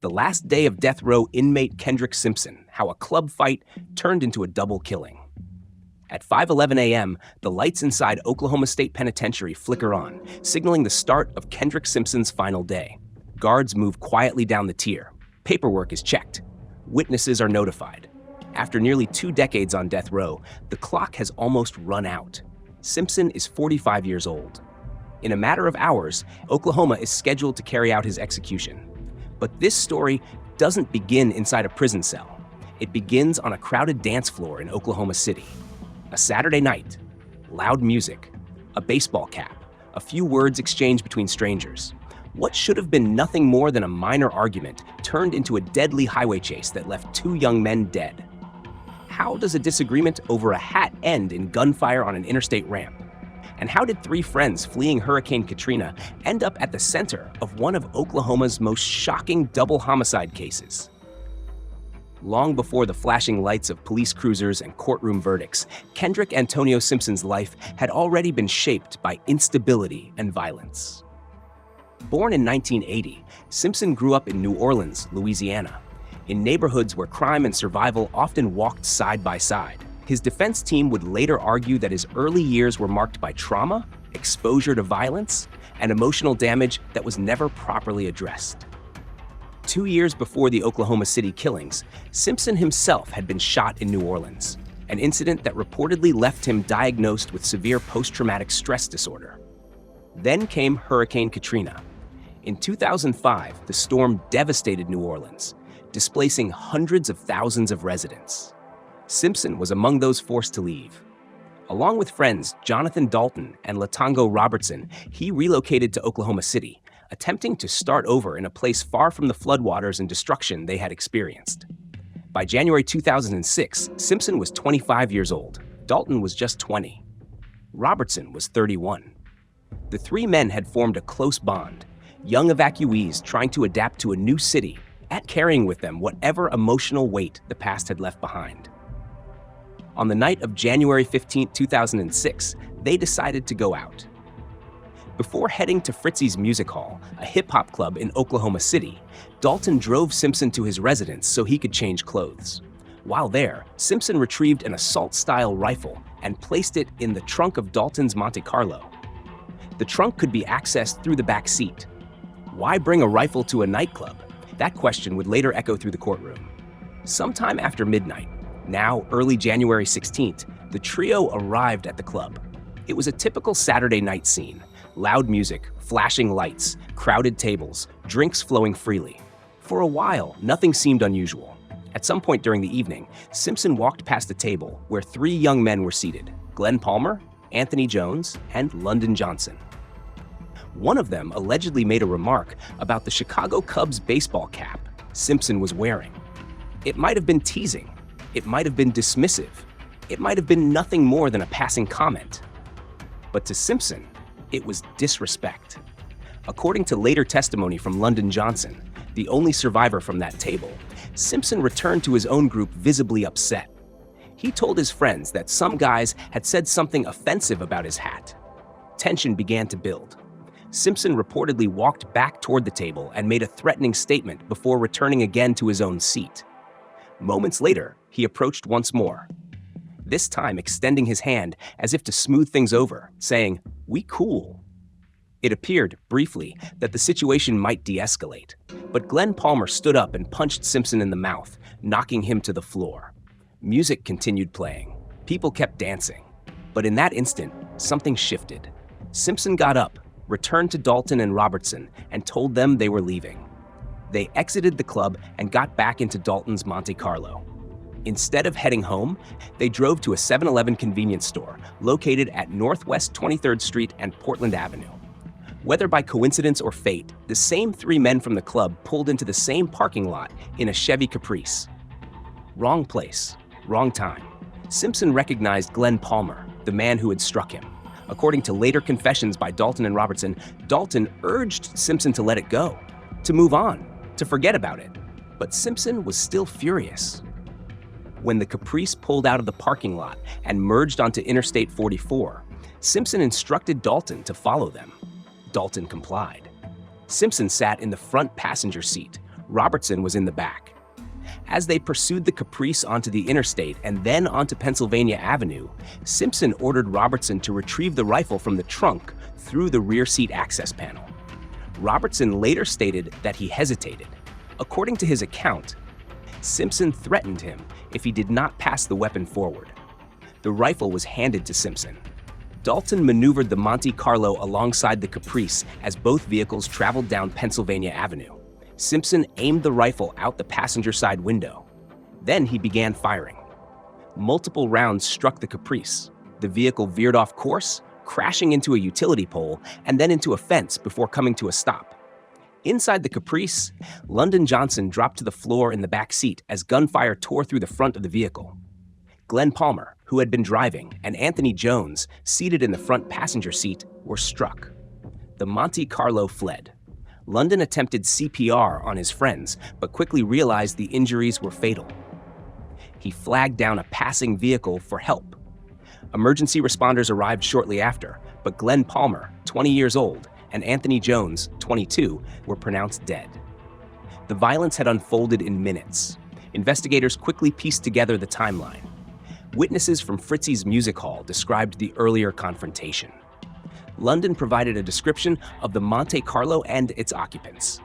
The last day of death row inmate Kendrick Simpson, how a club fight turned into a double killing. At 5:11 a.m., the lights inside Oklahoma State Penitentiary flicker on, signaling the start of Kendrick Simpson's final day. Guards move quietly down the tier. Paperwork is checked. Witnesses are notified. After nearly 2 decades on death row, the clock has almost run out. Simpson is 45 years old. In a matter of hours, Oklahoma is scheduled to carry out his execution. But this story doesn't begin inside a prison cell. It begins on a crowded dance floor in Oklahoma City. A Saturday night, loud music, a baseball cap, a few words exchanged between strangers. What should have been nothing more than a minor argument turned into a deadly highway chase that left 2 young men dead. How does a disagreement over a hat end in gunfire on an interstate ramp? And how did 3 friends fleeing Hurricane Katrina end up at the center of one of Oklahoma's most shocking double homicide cases? Long before the flashing lights of police cruisers and courtroom verdicts, Kendrick Antonio Simpson's life had already been shaped by instability and violence. Born in 1980, Simpson grew up in New Orleans, Louisiana, in neighborhoods where crime and survival often walked side by side. His defense team would later argue that his early years were marked by trauma, exposure to violence, and emotional damage that was never properly addressed. 2 years before the Oklahoma City killings, Simpson himself had been shot in New Orleans, an incident that reportedly left him diagnosed with severe post-traumatic stress disorder. Then came Hurricane Katrina. In 2005, the storm devastated New Orleans, displacing hundreds of thousands of residents. Simpson was among those forced to leave. Along with friends Jonathan Dalton and Latongo Robertson, he relocated to Oklahoma City, attempting to start over in a place far from the floodwaters and destruction they had experienced. By January 2006, Simpson was 25 years old. Dalton was just 20. Robertson was 31. The 3 men had formed a close bond, young evacuees trying to adapt to a new city, and carrying with them whatever emotional weight the past had left behind. On the night of January 15, 2006, they decided to go out. Before heading to Fritzy's Music Hall, a hip-hop club in Oklahoma City, Dalton drove Simpson to his residence so he could change clothes. While there, Simpson retrieved an assault-style rifle and placed it in the trunk of Dalton's Monte Carlo. The trunk could be accessed through the back seat. Why bring a rifle to a nightclub? That question would later echo through the courtroom. Sometime after midnight, now early January 16th, the trio arrived at the club. It was a typical Saturday night scene. Loud music, flashing lights, crowded tables, drinks flowing freely. For a while, nothing seemed unusual. At some point during the evening, Simpson walked past a table where 3 young men were seated: Glenn Palmer, Anthony Jones, and London Johnson. One of them allegedly made a remark about the Chicago Cubs baseball cap Simpson was wearing. It might have been teasing. It might have been dismissive. It might have been nothing more than a passing comment. But to Simpson, it was disrespect. According to later testimony from London Johnson, the only survivor from that table, Simpson returned to his own group visibly upset. He told his friends that some guys had said something offensive about his hat. Tension began to build. Simpson reportedly walked back toward the table and made a threatening statement before returning again to his own seat. Moments later, he approached once more, this time extending his hand as if to smooth things over, saying, "We cool." It appeared, briefly, that the situation might de-escalate, but Glenn Palmer stood up and punched Simpson in the mouth, knocking him to the floor. Music continued playing. People kept dancing. But in that instant, something shifted. Simpson got up, returned to Dalton and Robertson, and told them they were leaving. They exited the club and got back into Dalton's Monte Carlo. Instead of heading home, they drove to a 7-Eleven convenience store located at Northwest 23rd Street and Portland Avenue. Whether by coincidence or fate, the same 3 men from the club pulled into the same parking lot in a Chevy Caprice. Wrong place, wrong time. Simpson recognized Glenn Palmer, the man who had struck him. According to later confessions by Dalton and Robertson, Dalton urged Simpson to let it go, to move on, to forget about it. But Simpson was still furious. When the Caprice pulled out of the parking lot and merged onto Interstate 44, Simpson instructed Dalton to follow them. Dalton complied. Simpson sat in the front passenger seat, Robertson was in the back. As they pursued the Caprice onto the interstate and then onto Pennsylvania Avenue, Simpson ordered Robertson to retrieve the rifle from the trunk through the rear seat access panel. Robertson later stated that he hesitated. According to his account, Simpson threatened him if he did not pass the weapon forward. The rifle was handed to Simpson. Dalton maneuvered the Monte Carlo alongside the Caprice as both vehicles traveled down Pennsylvania Avenue. Simpson aimed the rifle out the passenger side window. Then he began firing. Multiple rounds struck the Caprice. The vehicle veered off course, crashing into a utility pole and then into a fence before coming to a stop. Inside the Caprice, London Johnson dropped to the floor in the back seat as gunfire tore through the front of the vehicle. Glenn Palmer, who had been driving, and Anthony Jones, seated in the front passenger seat, were struck. The Monte Carlo fled. London attempted CPR on his friends, but quickly realized the injuries were fatal. He flagged down a passing vehicle for help. Emergency responders arrived shortly after, but Glenn Palmer, 20 years old, and Anthony Jones, 22, were pronounced dead. The violence had unfolded in minutes. Investigators quickly pieced together the timeline. Witnesses from Fritzy's Music Hall described the earlier confrontation. London provided a description of the Monte Carlo and its occupants.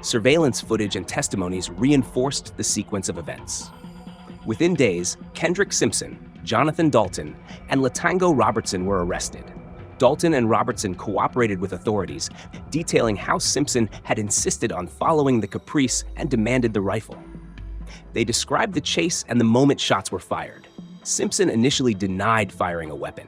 Surveillance footage and testimonies reinforced the sequence of events. Within days, Kendrick Simpson, Jonathan Dalton, and Latango Robertson were arrested. Dalton and Robertson cooperated with authorities, detailing how Simpson had insisted on following the Caprice and demanded the rifle. They described the chase and the moment shots were fired. Simpson initially denied firing a weapon.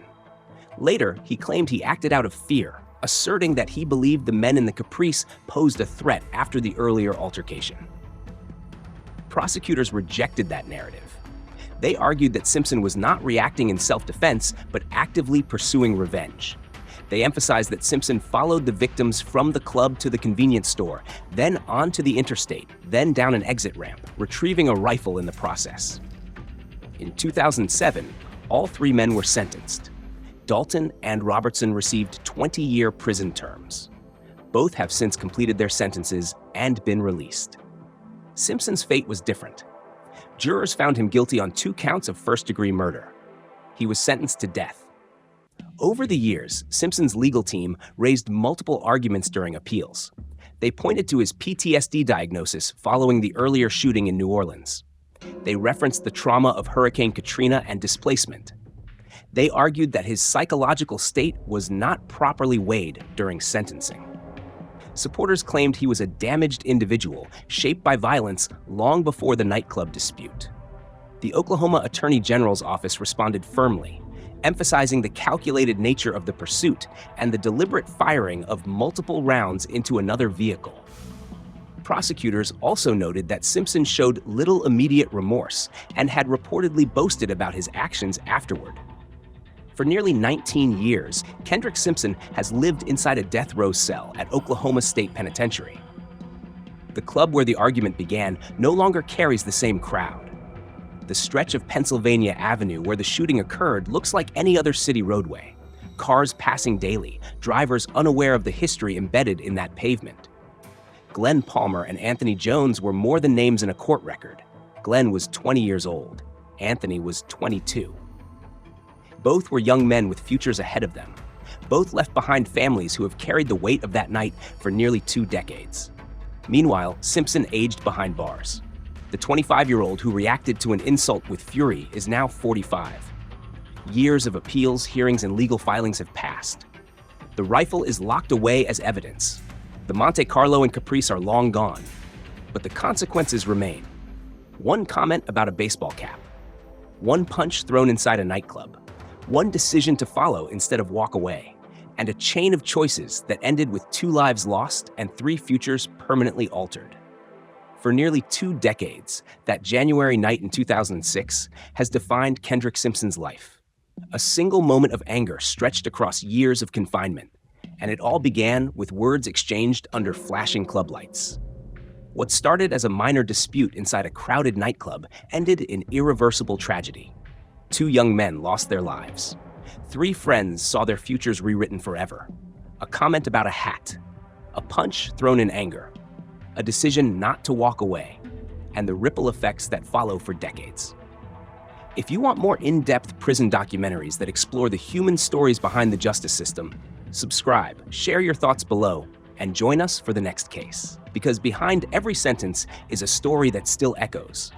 Later, he claimed he acted out of fear, asserting that he believed the men in the Caprice posed a threat after the earlier altercation. Prosecutors rejected that narrative. They argued that Simpson was not reacting in self-defense, but actively pursuing revenge. They emphasized that Simpson followed the victims from the club to the convenience store, then onto the interstate, then down an exit ramp, retrieving a rifle in the process. In 2007, all three men were sentenced. Dalton and Robertson received 20-year prison terms. Both have since completed their sentences and been released. Simpson's fate was different. Jurors found him guilty on 2 counts of first-degree murder. He was sentenced to death. Over the years, Simpson's legal team raised multiple arguments during appeals. They pointed to his PTSD diagnosis following the earlier shooting in New Orleans. They referenced the trauma of Hurricane Katrina and displacement. They argued that his psychological state was not properly weighed during sentencing. Supporters claimed he was a damaged individual, shaped by violence long before the nightclub dispute. The Oklahoma Attorney General's office responded firmly, emphasizing the calculated nature of the pursuit and the deliberate firing of multiple rounds into another vehicle. Prosecutors also noted that Simpson showed little immediate remorse and had reportedly boasted about his actions afterward. For nearly 19 years, Kendrick Simpson has lived inside a death row cell at Oklahoma State Penitentiary. The club where the argument began no longer carries the same crowd. The stretch of Pennsylvania Avenue where the shooting occurred looks like any other city roadway. Cars passing daily, drivers unaware of the history embedded in that pavement. Glenn Palmer and Anthony Jones were more than names in a court record. Glenn was 20 years old. Anthony was 22. Both were young men with futures ahead of them. Both left behind families who have carried the weight of that night for nearly 2 decades. Meanwhile, Simpson aged behind bars. The 25-year-old who reacted to an insult with fury is now 45. Years of appeals, hearings, and legal filings have passed. The rifle is locked away as evidence. The Monte Carlo and Caprice are long gone, but the consequences remain. One comment about a baseball cap. One punch thrown inside a nightclub. One decision to follow instead of walk away, and a chain of choices that ended with 2 lives lost and 3 futures permanently altered. For nearly 2 decades, that January night in 2006 has defined Kendrick Simpson's life. A single moment of anger stretched across years of confinement, and it all began with words exchanged under flashing club lights. What started as a minor dispute inside a crowded nightclub ended in irreversible tragedy. 2 young men lost their lives. 3 friends saw their futures rewritten forever. A comment about a hat. A punch thrown in anger. a decision not to walk away, and the ripple effects that follow for decades. If you want more in-depth prison documentaries that explore the human stories behind the justice system, subscribe, share your thoughts below, and join us for the next case. Because behind every sentence is a story that still echoes.